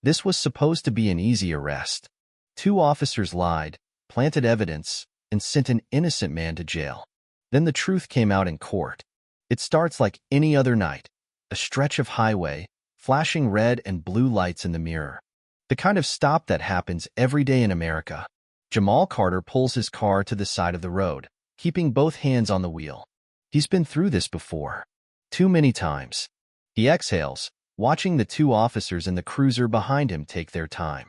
This was supposed to be an easy arrest. Two officers lied, planted evidence, and sent an innocent man to jail. Then the truth came out in court. It starts like any other night. A stretch of highway, flashing red and blue lights in the mirror. The kind of stop that happens every day in America. Jamal Carter pulls his car to the side of the road, keeping both hands on the wheel. He's been through this before. Too many times. He exhales, watching the two officers in the cruiser behind him take their time.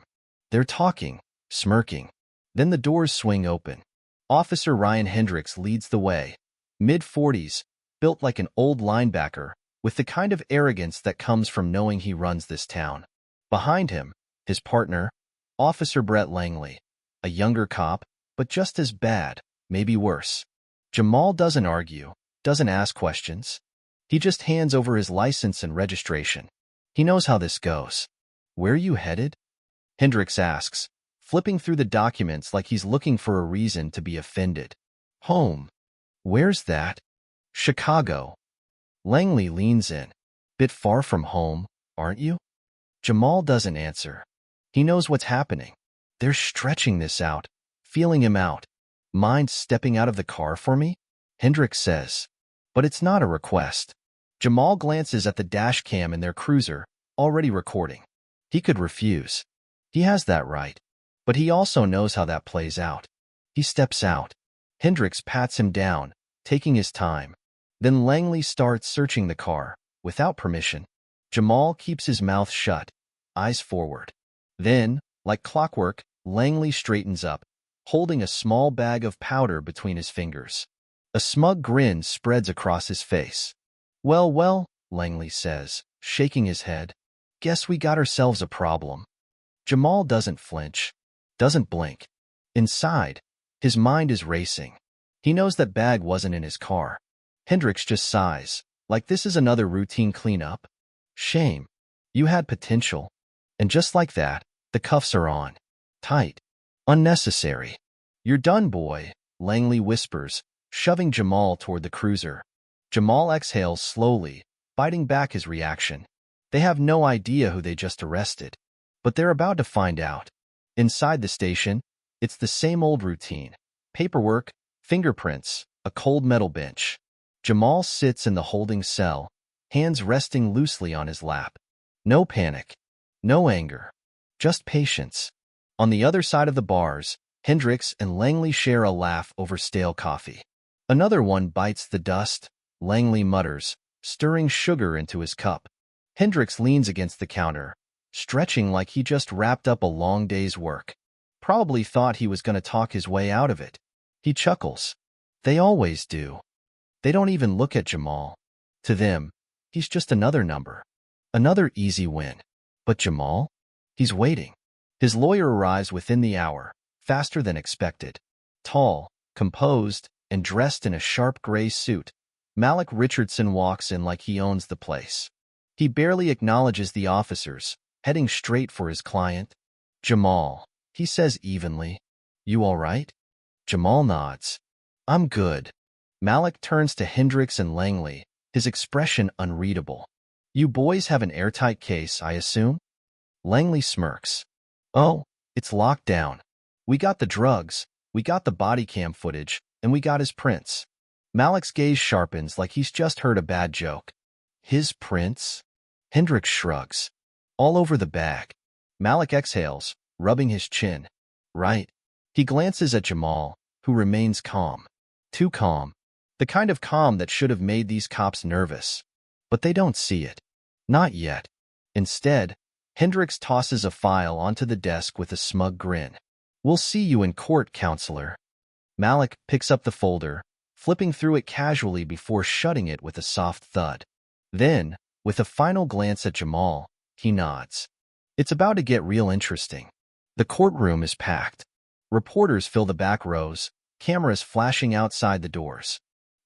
They're talking, smirking. Then the doors swing open. Officer Ryan Hendricks leads the way. Mid-40s, built like an old linebacker, with the kind of arrogance that comes from knowing he runs this town. Behind him, his partner, Officer Brett Langley, a younger cop, but just as bad, maybe worse. Jamal doesn't argue, doesn't ask questions. He just hands over his license and registration. He knows how this goes. Where are you headed? Hendricks asks, flipping through the documents like he's looking for a reason to be offended. Home. Where's that? Chicago. Langley leans in. Bit far from home, aren't you? Jamal doesn't answer. He knows what's happening. They're stretching this out, feeling him out. Mind stepping out of the car for me? Hendricks says. But it's not a request. Jamal glances at the dash cam in their cruiser, already recording. He could refuse. He has that right. But he also knows how that plays out. He steps out. Hendricks pats him down, taking his time. Then Langley starts searching the car, without permission. Jamal keeps his mouth shut, eyes forward. Then, like clockwork, Langley straightens up, holding a small bag of powder between his fingers. A smug grin spreads across his face. Well, well, Langley says, shaking his head. Guess we got ourselves a problem. Jamal doesn't flinch, doesn't blink. Inside, his mind is racing. He knows that bag wasn't in his car. Hendricks just sighs, like this is another routine cleanup. Shame. You had potential. And just like that, the cuffs are on. Tight. Unnecessary. You're done, boy, Langley whispers, shoving Jamal toward the cruiser. Jamal exhales slowly, biting back his reaction. They have no idea who they just arrested. But they're about to find out. Inside the station, it's the same old routine. Paperwork, fingerprints, a cold metal bench. Jamal sits in the holding cell, hands resting loosely on his lap. No panic. No anger. Just patience. On the other side of the bars, Hendricks and Langley share a laugh over stale coffee. Another one bites the dust, Langley mutters, stirring sugar into his cup. Hendricks leans against the counter, stretching like he just wrapped up a long day's work. Probably thought he was going to talk his way out of it. He chuckles. They always do. They don't even look at Jamal. To them, he's just another number. Another easy win. But Jamal? He's waiting. His lawyer arrives within the hour, faster than expected. Tall, composed, and dressed in a sharp gray suit, Malik Richardson walks in like he owns the place. He barely acknowledges the officers, heading straight for his client. Jamal, he says evenly. You all right? Jamal nods. I'm good. Malik turns to Hendricks and Langley, his expression unreadable. You boys have an airtight case, I assume? Langley smirks. Oh, it's locked down. We got the drugs, we got the body cam footage, and we got his prints. Malik's gaze sharpens like he's just heard a bad joke. His prints? Hendricks shrugs. All over the bag. Malik exhales, rubbing his chin. Right. He glances at Jamal, who remains calm. Too calm. The kind of calm that should have made these cops nervous. But they don't see it. Not yet. Instead, Hendricks tosses a file onto the desk with a smug grin. We'll see you in court, counselor. Malik picks up the folder, flipping through it casually before shutting it with a soft thud. Then, with a final glance at Jamal, he nods. It's about to get real interesting. The courtroom is packed. Reporters fill the back rows, cameras flashing outside the doors.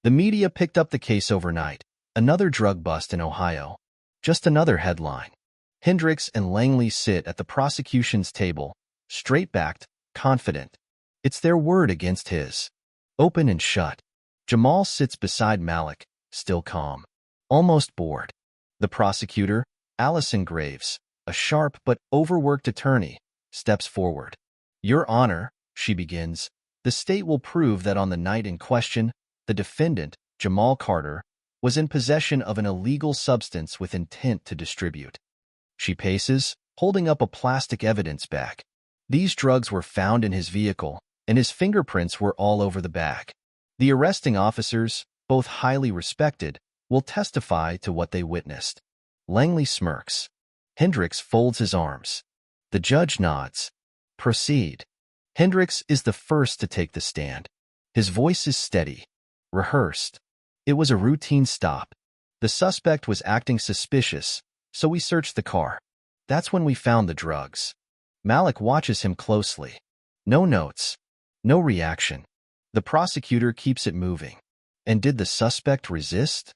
The media picked up the case overnight. Another drug bust in Ohio. Just another headline. Hendricks and Langley sit at the prosecution's table, straight-backed, confident. It's their word against his. Open and shut. Jamal sits beside Malik, still calm. Almost bored. The prosecutor, Allison Graves, a sharp but overworked attorney, steps forward. Your Honor, she begins, the state will prove that on the night in question, the defendant, Jamal Carter, was in possession of an illegal substance with intent to distribute. She paces, holding up a plastic evidence bag. These drugs were found in his vehicle, and his fingerprints were all over the bag. The arresting officers, both highly respected, will testify to what they witnessed. Langley smirks. Hendricks folds his arms. The judge nods. Proceed. Hendricks is the first to take the stand. His voice is steady, rehearsed. It was a routine stop. The suspect was acting suspicious, so we searched the car. That's when we found the drugs. Malik watches him closely. No notes. No reaction. The prosecutor keeps it moving. And did the suspect resist?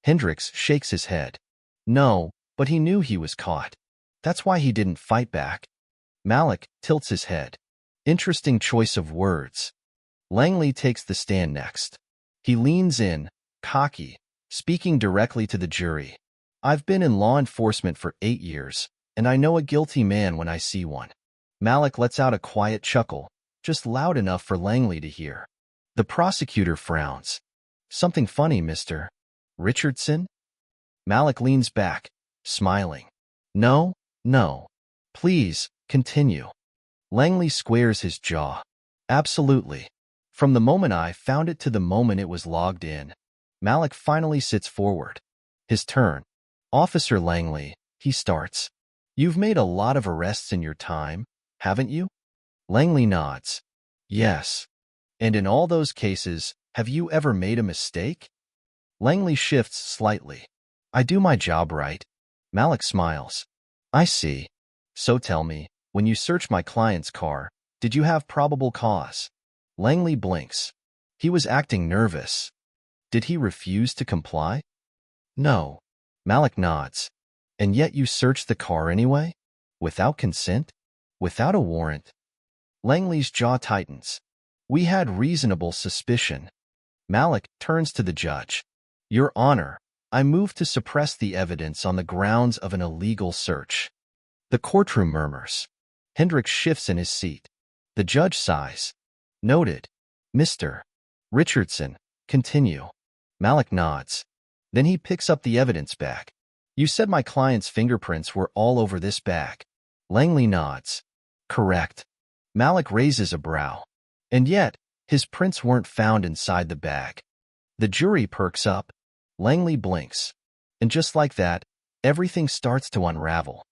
Hendricks shakes his head. No, but he knew he was caught. That's why he didn't fight back. Malik tilts his head. Interesting choice of words. Langley takes the stand next. He leans in, cocky, speaking directly to the jury. I've been in law enforcement for 8 years, and I know a guilty man when I see one. Malik lets out a quiet chuckle, just loud enough for Langley to hear. The prosecutor frowns. Something funny, Mr. Richardson? Malik leans back, smiling. No, no. Please, continue. Langley squares his jaw. Absolutely. From the moment I found it to the moment it was logged in. Malik finally sits forward. His turn. Officer Langley, he starts. You've made a lot of arrests in your time, haven't you? Langley nods. Yes. And in all those cases, have you ever made a mistake? Langley shifts slightly. I do my job right. Malik smiles. I see. So tell me, when you searched my client's car, did you have probable cause? Langley blinks. He was acting nervous. Did he refuse to comply? No. Malik nods. And yet you searched the car anyway? Without consent? Without a warrant? Langley's jaw tightens. We had reasonable suspicion. Malik turns to the judge. Your Honor, I move to suppress the evidence on the grounds of an illegal search. The courtroom murmurs. Hendricks shifts in his seat. The judge sighs. Noted. Mr. Richardson, continue. Malik nods. Then he picks up the evidence bag. You said my client's fingerprints were all over this bag. Langley nods. Correct. Malik raises a brow. And yet, his prints weren't found inside the bag. The jury perks up. Langley blinks. And just like that, everything starts to unravel.